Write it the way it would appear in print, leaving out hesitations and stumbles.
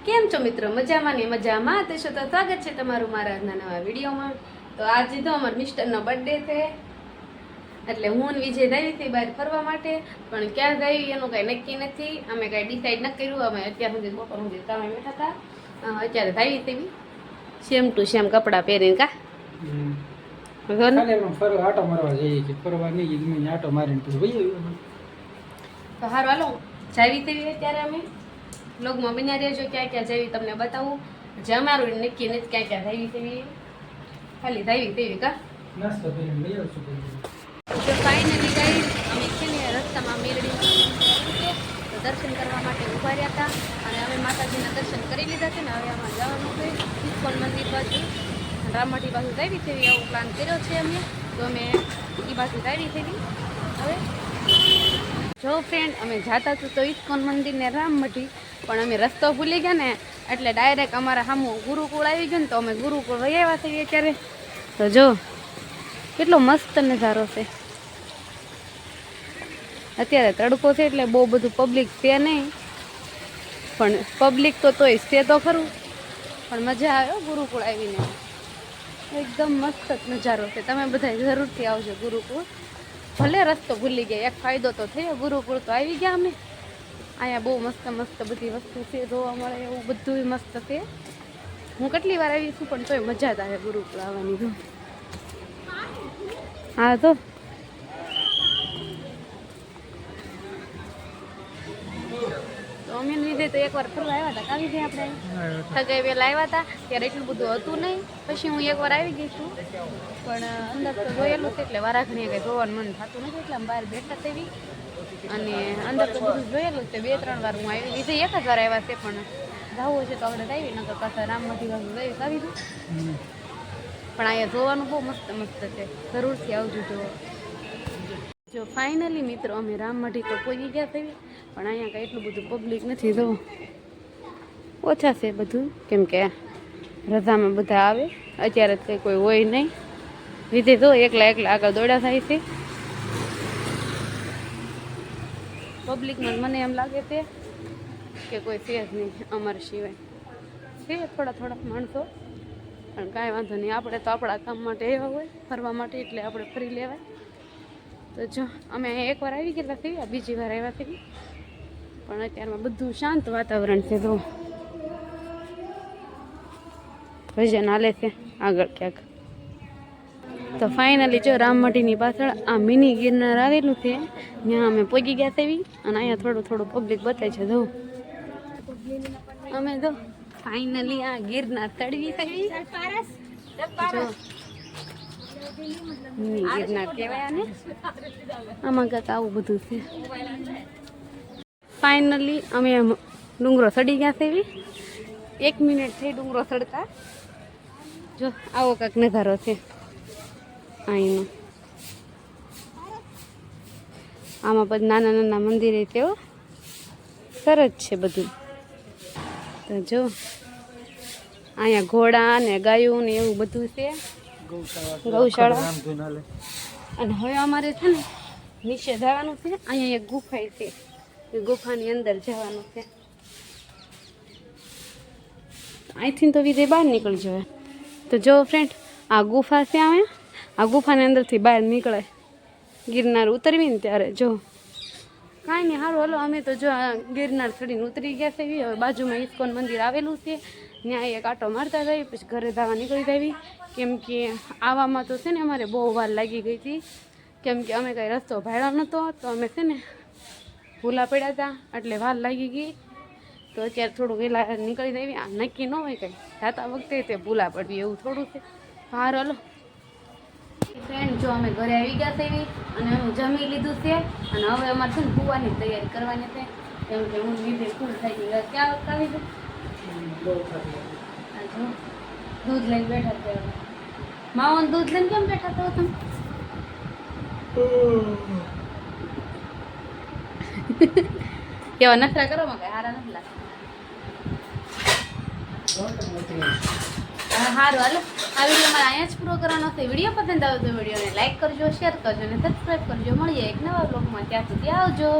કેમ છો મિત્રો? મજામાં ને મજામાં તો છો તો સ્વાગત છે તમારું મારા આજના નવા વિડીયોમાં. તો આજે તો અમારા મિસ્ટરનો બર્થડે છે એટલે હું અને વિજય આવી હતી બહાર ફરવા માટે, પણ ક્યાં જઈ એનું કાંઈ નક્કી નથી. અમે કાંઈ ડિસાઈડ ન કર્યું. અમે અત્યાર સુધી બપોર સુધી કામે બેઠા હતા. અત્યારે આવી હતી સેમ ટુ સેમ કપડાં પહેરીને કા ફરવા આટો મારવા જઈએ છીએ. ફરવા નહીં આટો મારીને પછી તો સારું હાલો જાવી તેવી અત્યારે અમે લોગમાં બન્યા રહેજો. ક્યાં ક્યાં જવી તમને બતાવું. જે અમારું નક્કી નથી ક્યાં ક્યાં જવી તેવી, ખાલી જવી તેવી કા નાસ્તો કરીને લઈ આવશું. જો ફાઇનલી ગઈ અમે છે ને રસ્તામાં મેલડી તો દર્શન કરવા માટે ઊભા રહ્યા હતા અને અમે માતાજીના દર્શન કરી લીધા છે ને હવે આમાં જવાનું છે ઇસ્કોન મંદિર બાજુ, રામમાટી બાજુ જવી તેવી એવો પ્લાન કર્યો છે અમે. તો અમે એ બાજુ જવી તેવી. હવે જો ફ્રેન્ડ અમે જાતા હતું તો ઇસ્કોન મંદિર ને રામમાટી, પણ અમે રસ્તો ભૂલી ગયા ને એટલે ડાયરેક્ટ અમારા સામું ગુરુકુળ આવી ગયું ને તો અમે ગુરુકુળ વહી આવ્યા છીએ અત્યારે. તો જો કેટલો મસ્ત નજારો છે. અત્યારે તડકો છે એટલે બહુ બધું પબ્લિક છે નહીં, પણ પબ્લિક તો તોય છે તો ખરું, પણ મજા આવે ગુરુકુળ આવીને. એકદમ મસ્ત નજારો છે. તમે બધા જરૂરથી આવજો ગુરુકુળ. ભલે રસ્તો ભૂલી ગયા, એક ફાયદો તો થયો, ગુરુકુળ તો આવી ગયા અમે. અહીંયા બહુ મસ્ત મસ્ત બધી વસ્તુ છે જોવા મળે એવું બધું મસ્ત છે. હું કેટલી વાર આવી છું પણ તોય મજા જ આવે ગુરુકુળ આવવાની. તો હા તો અમે લીધે તો એકવાર ફરવા આવ્યા હતા. આવી ગયા આપણે સગાઈ વેલા આવ્યા હતા ત્યારે એટલું બધું હતું નહીં. પછી હું એકવાર આવી ગઈ છું, પણ અંદર તો જોયેલું છે એટલે વારાઘડીએ કંઈ જોવાનું મન થતું નથી એટલે બહાર બેઠા તેવી. અને અંદર તો બધું જોયેલું છે. 2-3 વાર હું આવી. વિજય એક જ વાર આવ્યા છે, પણ જવું છે તો આપણે આવી નકર પાછા રામમાટી બાજુ જઈ આવી દઉં. પણ અહીંયા જોવાનું બહુ મસ્ત મસ્ત છે, જરૂરથી આવજો જોવા. જો ફાઇનલી મિત્રો અમે રામમાટી તો પહોંચી ગયા થઈ, પણ અહીંયા કાંઈ એટલું બધું પબ્લિક નથી. જો ઓછા છે બધું, કેમ કે રજામાં બધા આવે. અત્યારે કંઈ કોઈ હોય નહીં. વિધે તો એકલા આગળ દોડ્યા થાય છે પબ્લિકમાં. મને એમ લાગે છે કે કોઈ છે જ નહીં અમારા સિવાય. છે થોડા માણસો, પણ કાંઈ વાંધો નહીં. આપણે તો આપણા કામ માટે આવ્યા હોય ફરવા માટે, એટલે આપણે ફરી લેવાય. તો જો અમે અહીંયા એકવાર આવી ગયેલા થઈ, બીજી વાર આવ્યા થઈ, પણ અત્યારમાં બધું શાંત વાતાવરણ છે. તો ભજન હાલે છે આગળ ક્યાંક. તો ફાઇનલી જો રામમાટીની પાછળ આ મિની ગિરનાર આવેલું છે, ત્યાં અમે પહોંચી ગયા તેવી. અને અહીંયા થોડું પબ્લિક બતાવે છે. જો અમે જો ફાઇનલી આ ગિરનાર ચડવી થઈ. જો મિની ગિરનાર કહેવાય આને. આમાં કાંઈક આવું બધું છે. ફાઇનલી અમે ડુંગરો ચડી ગયા તેવી. 1 મિનિટ થઈ ડુંગરો ચડતા. જો આવો કાંઈક નજારો છે અહીંનો. આમાં પછી નાના નાના મંદિરે તેઓ સરસ છે બધું. તો જો અહીંયા ઘોડા ને ગાયું ને એવું બધું છે, ગૌશાળા. અને હવે અમારે છે ને નીચે જવાનું છે. અહીંયા એક ગુફા છે, એ ગુફાની અંદર જવાનું છે. અહીંથી તો વિજય બહાર નીકળી જવાય. તો જો ફ્રેન્ડ આ ગુફા છે, આ ગુફાની અંદરથી બહાર નીકળે ગિરનાર ઉતરવી ને ત્યારે. જો કાંઈ નહીં, સારું હલો અમે તો જો આ ગિરનાર ચડીને ઉતરી ગયા છે. હવે બાજુમાં ઇસ્કોન મંદિર આવેલું છે, ત્યાં એક આટો મારતા જઈએ, પછી ઘરે જવા નીકળી જવી. કેમ કે આવવામાં તો છે ને અમારે બહુ વાર લાગી ગઈ હતી, કેમ કે અમે કાંઈ રસ્તો ભાડ્યો નહોતો. તો અમે છે ને ભૂલા પડ્યા હતા એટલે વાર લાગી ગઈ. તો અત્યારે થોડું વહેલા નીકળી જવી. આ નક્કી ન હોય કંઈ, જાતા વખતે તે ભૂલા પડવી એવું થોડું છે. હાર હલો ફ્રેન્ડ, જો અમે ઘરે આવી ગયા છે અને અમે જમી લીધું છે. અને હવે અમારે છે ને સુવાની તૈયારી કરવાની છે, કેમ કે હું લીધે ફૂલ થઈ ગઈ. ક્યાં આવી દઉં દૂધ લઈને બેઠા છે. માવાનું દૂધ લઈને કેમ બેઠા છો તમે? એવા નખરા કરો માં કઈ હારા નથી લાગતા. સારું હાલો, આ વિડીયો મારે અહીંયા જ પૂરો કરવાનો છે. વિડીયો પસંદ આવે તો વિડીયોને લાઈક કરજો, શેર કરજો અને સબસ્ક્રાઈબ કરજો. મળીએ એક નવા બ્લોગમાં. ત્યાં સુધી આવજો.